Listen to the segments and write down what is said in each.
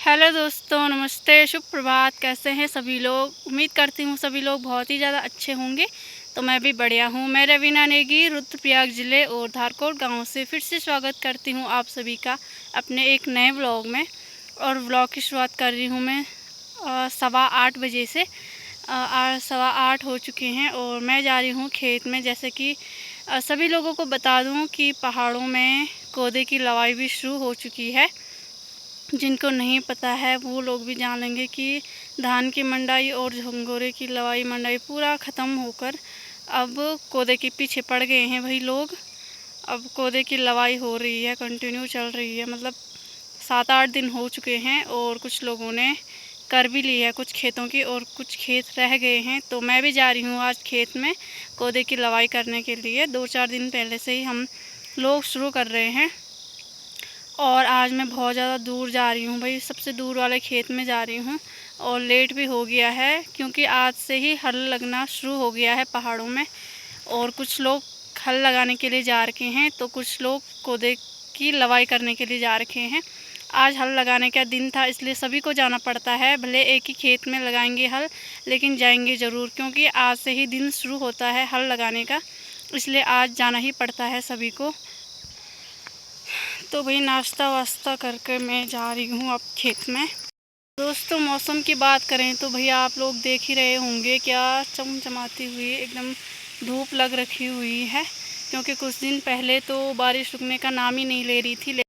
Hello दोस्तों, नमस्ते, शुभ प्रभात। कैसे हैं सभी लोग? उम्मीद करती हूँ सभी लोग बहुत ही ज़्यादा अच्छे होंगे। तो मैं भी बढ़िया हूँ। मैं रवीना नेगी रुद्रप्रयाग ज़िले और धारकोट गांव से फिर से स्वागत करती हूँ आप सभी का अपने एक नए व्लॉग में। और व्लॉग की शुरुआत कर रही हूँ मैं 8:15 बजे से। 8:15 हो चुके हैं और मैं जा रही हूँ खेत में। जैसे कि सभी लोगों को बता दूँ कि पहाड़ों में कोदे की लवाई भी शुरू हो चुकी है। जिनको नहीं पता है वो लोग भी जान लेंगे कि धान की मंडाई और झंगोरे की लवाई मंडाई पूरा ख़त्म होकर अब कोदे के पीछे पड़ गए हैं वही लोग। अब कोदे की लवाई हो रही है, कंटिन्यू चल रही है। मतलब 7-8 दिन हो चुके हैं और कुछ लोगों ने कर भी ली है कुछ खेतों की, और कुछ खेत रह गए हैं। तो मैं भी जा रही हूँ आज खेत में कोदे की लवाई करने के लिए। 2-4 दिन पहले से ही हम लोग शुरू कर रहे हैं। और आज मैं बहुत ज़्यादा दूर जा रही हूँ भाई, सबसे दूर वाले खेत में जा रही हूँ। और लेट भी हो गया है क्योंकि आज से ही हल लगना शुरू हो गया है पहाड़ों में। और कुछ लोग हल लगाने के लिए जा रखे हैं तो कुछ लोग कोदे की लवाई करने के लिए जा रखे हैं। आज हल लगाने का दिन था इसलिए सभी को जाना पड़ता है। भले एक ही खेत में लगाएंगे हल, लेकिन जाएंगे ज़रूर क्योंकि आज से ही दिन शुरू होता है हल लगाने का, इसलिए आज जाना ही पड़ता है सभी को। तो भाई नाश्ता वास्ता करके मैं जा रही हूँ अब खेत में। दोस्तों, मौसम की बात करें तो भैया आप लोग देख ही रहे होंगे क्या चमचमाती हुई एकदम धूप लग रखी हुई है। क्योंकि कुछ दिन पहले तो बारिश रुकने का नाम ही नहीं ले रही थी।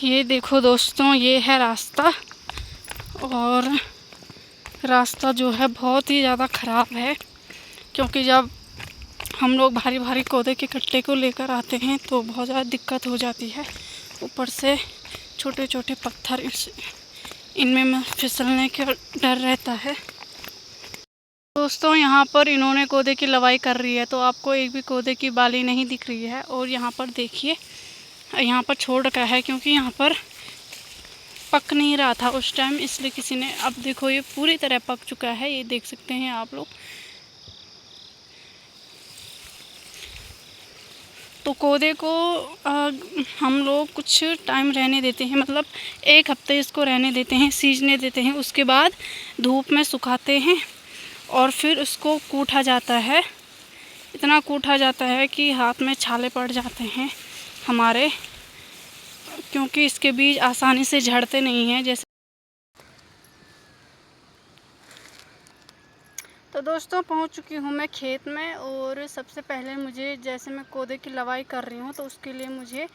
ये देखो दोस्तों, ये है रास्ता। और रास्ता जो है बहुत ही ज़्यादा ख़राब है क्योंकि जब हम लोग भारी भारी कोदे के कट्टे को लेकर आते हैं तो बहुत ज़्यादा दिक्कत हो जाती है। ऊपर से छोटे छोटे पत्थर इनमें फिसलने का डर रहता है। दोस्तों, यहाँ पर इन्होंने कोदे की लवाई कर रही है तो आपको एक भी कोदे की बाली नहीं दिख रही है। और यहाँ पर देखिए, यहाँ पर छोड़ रखा है क्योंकि यहाँ पर पक नहीं रहा था उस टाइम, इसलिए किसी ने, अब देखो ये पूरी तरह पक चुका है, ये देख सकते हैं आप लोग। तो कोदे को हम लोग कुछ टाइम रहने देते हैं, मतलब 1 हफ्ते इसको रहने देते हैं, सीजने देते हैं। उसके बाद धूप में सुखाते हैं और फिर उसको कूटा जाता है। इतना कूटा जाता है कि हाथ में छाले पड़ जाते हैं हमारे, क्योंकि इसके बीज आसानी से झड़ते नहीं हैं जैसे। तो दोस्तों, पहुंच चुकी हूं मैं खेत में। और सबसे पहले मुझे, जैसे मैं कोदे की लवाई कर रही हूं तो उसके लिए मुझे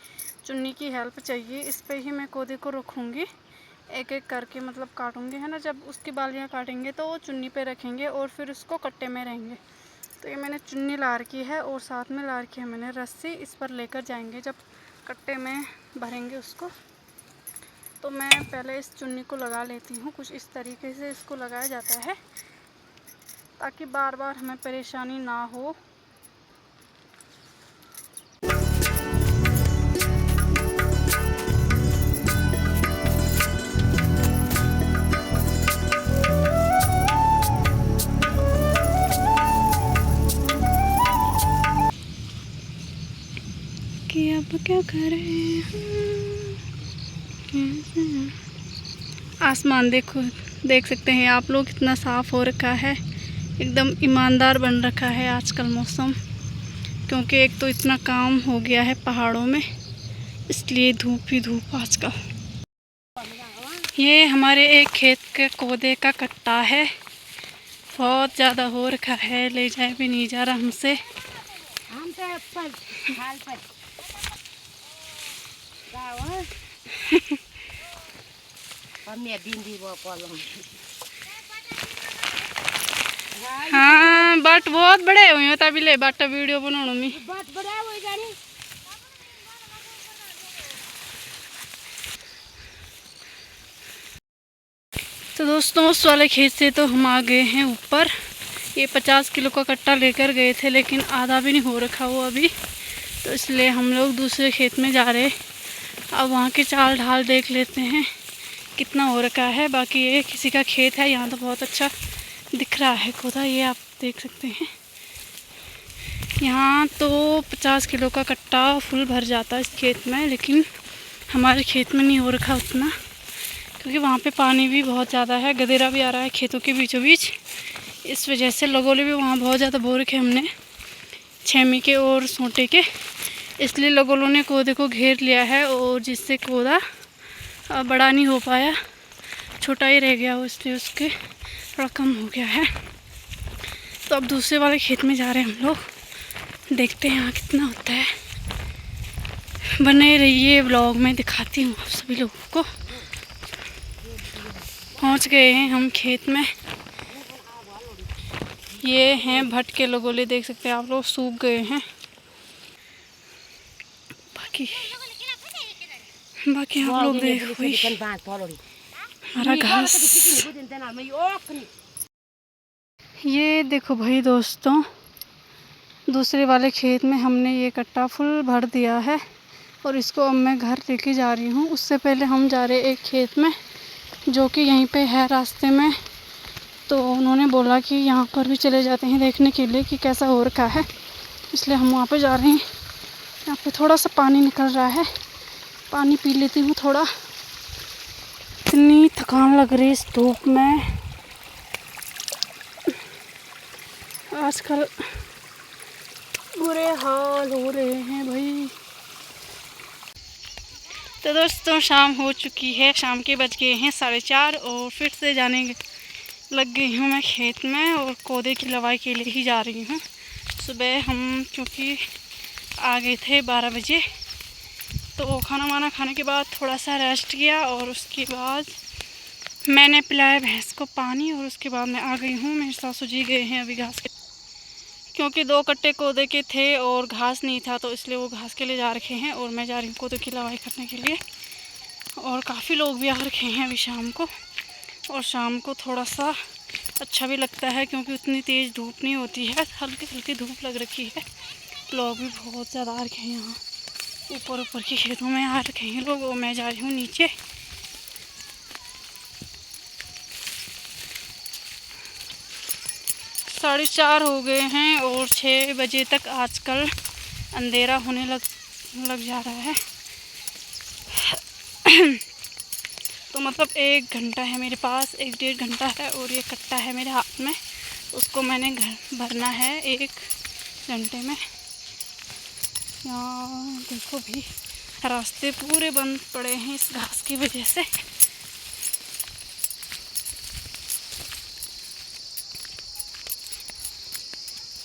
चुन्नी की हेल्प चाहिए। इस पे ही मैं कोदे को रखूंगी, एक एक करके मतलब काटूंगी, है ना। जब उसकी बालियां काटेंगे तो वो चुन्नी पे रखेंगे और फिर उसको कट्टे में रहेंगे। तो ये मैंने चुन्नी ला रखी है और साथ में ला रखी है मैंने रस्सी। इस पर लेकर जाएंगे जब कट्टे में भरेंगे उसको। तो मैं पहले इस चुन्नी को लगा लेती हूँ। कुछ इस तरीके से इसको लगाया जाता है ताकि बार बार हमें परेशानी ना हो। कि अब क्या करें आसमान देखो, देख सकते हैं आप लोग कितना साफ़ हो रखा है, एकदम ईमानदार बन रखा है आजकल मौसम। क्योंकि एक तो इतना काम हो गया है पहाड़ों में, इसलिए धूप ही धूप आजकल। ये हमारे एक खेत के कोदे का कट्टा है, बहुत ज़्यादा हो रखा है, ले जाए भी नहीं जा रहा हमसे। हाँ, बाट बहुत बड़े हुए तभी ले बाट वीडियो बनाने में। तो दोस्तों, उस वाले खेत से तो हम आ गए हैं ऊपर। ये 50 किलो का कट्टा लेकर गए थे लेकिन आधा भी नहीं हो रखा वो अभी, तो इसलिए हम लोग दूसरे खेत में जा रहे। अब वहाँ के चाल ढाल देख लेते हैं कितना हो रखा है। बाकी ये किसी का खेत है, यहाँ तो बहुत अच्छा दिख रहा है कोदा, ये आप देख सकते हैं। यहाँ तो 50 किलो का कट्टा फुल भर जाता है इस खेत में, लेकिन हमारे खेत में नहीं हो रखा उतना, क्योंकि वहाँ पे पानी भी बहुत ज़्यादा है, गदेरा भी आ रहा है खेतों के बीचों बीच। इस वजह से लगोले भी वहाँ बहुत ज़्यादा बो रखे हमने, छेमी के और सोंटे के। इसलिए लगोलों ने कोदे को घेर लिया है और जिससे कोदा बड़ा नहीं हो पाया, छोटा ही रह गया, इसलिए उसके थोड़ा कम हो गया है। तो अब दूसरे वाले खेत में जा रहे हैं हम लोग, देखते हैं यहाँ कितना होता है। बने रहिए ब्लॉग में, दिखाती हूँ आप सभी लोगों को। पहुँच गए हैं हम खेत में। ये हैं भट के लगोले, देख सकते हैं आप लोग, सूख गए हैं। बाकी आप लोग देखो हमारा घास। ये देखो भाई दोस्तों, दूसरे वाले खेत में हमने ये कट्टा फुल भर दिया है और इसको अब मैं घर लेके जा रही हूँ। उससे पहले हम जा रहे एक खेत में जो कि यहीं पे है रास्ते में। तो उन्होंने बोला कि यहाँ पर भी चले जाते हैं देखने के लिए कि कैसा हो रखा है, इसलिए हम वहाँ पे जा रहे हैं। यहाँ पे थोड़ा सा पानी निकल रहा है, पानी पी लेती हूँ थोड़ा। इतनी थकान लग रही है इस धूप में आजकल, बुरे हाल हो रहे हैं भाई। तो दोस्तों शाम हो चुकी है, शाम के बज गए हैं 4:30 और फिर से जाने लग गई हूँ मैं खेत में और कोदे की लवाई के लिए ही जा रही हूँ। सुबह हम क्योंकि आ गए थे 12 बजे, तो खाना वाना खाने के बाद थोड़ा सा रेस्ट किया और उसके बाद मैंने पिलाया भैंस को पानी और उसके बाद मैं आ गई हूँ। मेरे सासू जी गए हैं अभी घास के, क्योंकि 2 कट्टे कोदे के थे और घास नहीं था, तो इसलिए वो घास के लिए जा रखे हैं और मैं जा रही हूँ कोदे की लवाई करने के लिए। और काफ़ी लोग भी आ रखे हैं अभी शाम को, और शाम को थोड़ा सा अच्छा भी लगता है क्योंकि उतनी तेज़ धूप नहीं होती है, हल्की हल्की धूप लग रखी है। लोग भी बहुत ज़्यादा आ रखे हैं, यहाँ ऊपर के खेतों में आ रखे हैं लोग और मैं जा रही हूँ नीचे। साढ़े 4 हो गए हैं और 6 बजे तक आजकल अंधेरा होने लग जा रहा है। तो मतलब 1 घंटा है मेरे पास, 1-1.5 घंटा है और ये कट्टा है मेरे हाथ में, उसको मैंने घर भरना है 1 घंटे में। यहाँ देखो भी रास्ते पूरे बंद पड़े हैं इस घास की वजह से।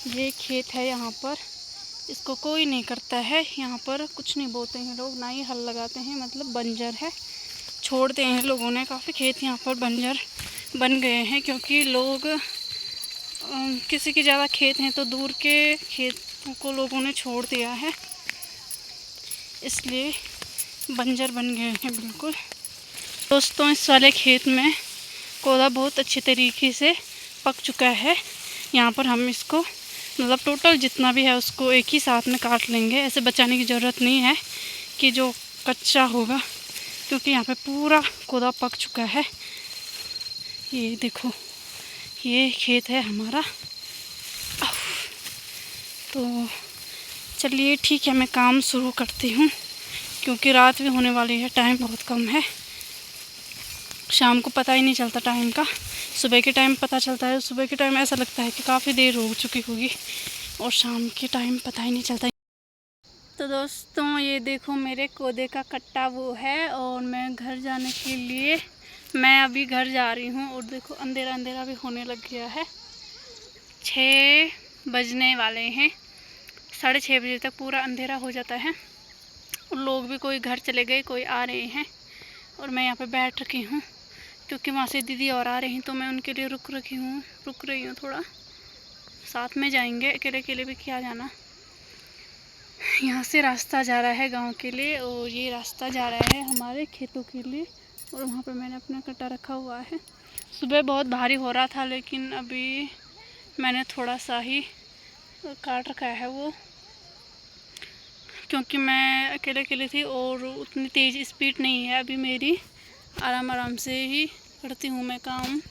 ये खेत है यहाँ पर, इसको कोई नहीं करता है, यहाँ पर कुछ नहीं बोते हैं लोग, ना ही हल लगाते हैं, मतलब बंजर है, छोड़ते हैं लोगों ने। काफ़ी खेत यहाँ पर बंजर बन गए हैं क्योंकि लोग किसी के ज़्यादा खेत हैं तो दूर के खेतों को लोगों ने छोड़ दिया है, इसलिए बंजर बन गए हैं बिल्कुल। दोस्तों इस वाले खेत में कोदा बहुत अच्छे तरीके से पक चुका है। यहाँ पर हम इसको मतलब टोटल जितना भी है उसको एक ही साथ में काट लेंगे, ऐसे बचाने की ज़रूरत नहीं है कि जो कच्चा होगा, क्योंकि यहाँ पे पूरा कोदा पक चुका है। ये देखो ये खेत है हमारा। तो चलिए ठीक है, मैं काम शुरू करती हूँ क्योंकि रात भी होने वाली है, टाइम बहुत कम है। शाम को पता ही नहीं चलता टाइम का, सुबह के टाइम पता चलता है। सुबह के टाइम ऐसा लगता है कि काफ़ी देर हो चुकी होगी और शाम के टाइम पता ही नहीं चलता। तो दोस्तों ये देखो मेरे कोदे का कट्टा वो है और मैं घर जाने के लिए मैं अभी घर जा रही हूँ। और देखो अंधेरा अंधेरा भी होने लग गया है, 6 बजने वाले हैं, 6:30 बजे तक पूरा अंधेरा हो जाता है। और लोग भी कोई घर चले गए, कोई आ रहे हैं और मैं यहाँ पे बैठ रखी हूँ क्योंकि वहाँ से दीदी और आ रही हैं, तो मैं उनके लिए रुक रही हूँ थोड़ा। साथ में जाएंगे, अकेले अकेले भी क्या जाना। यहाँ से रास्ता जा रहा है गांव के लिए और ये रास्ता जा रहा है हमारे खेतों के लिए। और वहाँ पे मैंने अपना कट्टा रखा हुआ है। सुबह बहुत भारी हो रहा था लेकिन अभी मैंने थोड़ा सा ही काट रखा है वो, क्योंकि मैं अकेले अकेले थी और उतनी तेज़ स्पीड नहीं है अभी मेरी, आराम आराम से ही करती हूँ मैं काम,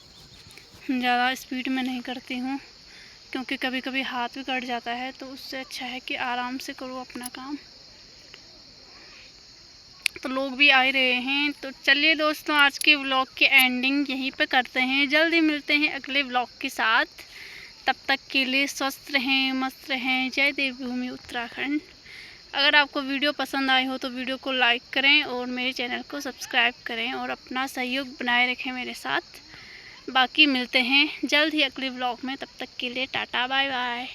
ज़्यादा स्पीड में नहीं करती हूँ क्योंकि कभी कभी हाथ भी कट जाता है। तो उससे अच्छा है कि आराम से करो अपना काम। तो लोग भी आ रहे हैं। तो चलिए दोस्तों, आज के व्लॉग की एंडिंग यहीं पे करते हैं। जल्दी मिलते हैं अगले व्लॉग के साथ। तब तक के लिए स्वस्थ रहें, मस्त रहें। जय देवभूमि उत्तराखंड। अगर आपको वीडियो पसंद आई हो तो वीडियो को लाइक करें और मेरे चैनल को सब्सक्राइब करें और अपना सहयोग बनाए रखें मेरे साथ। बाकी मिलते हैं जल्द ही अगले व्लॉग में। तब तक के लिए टाटा बाय बाय।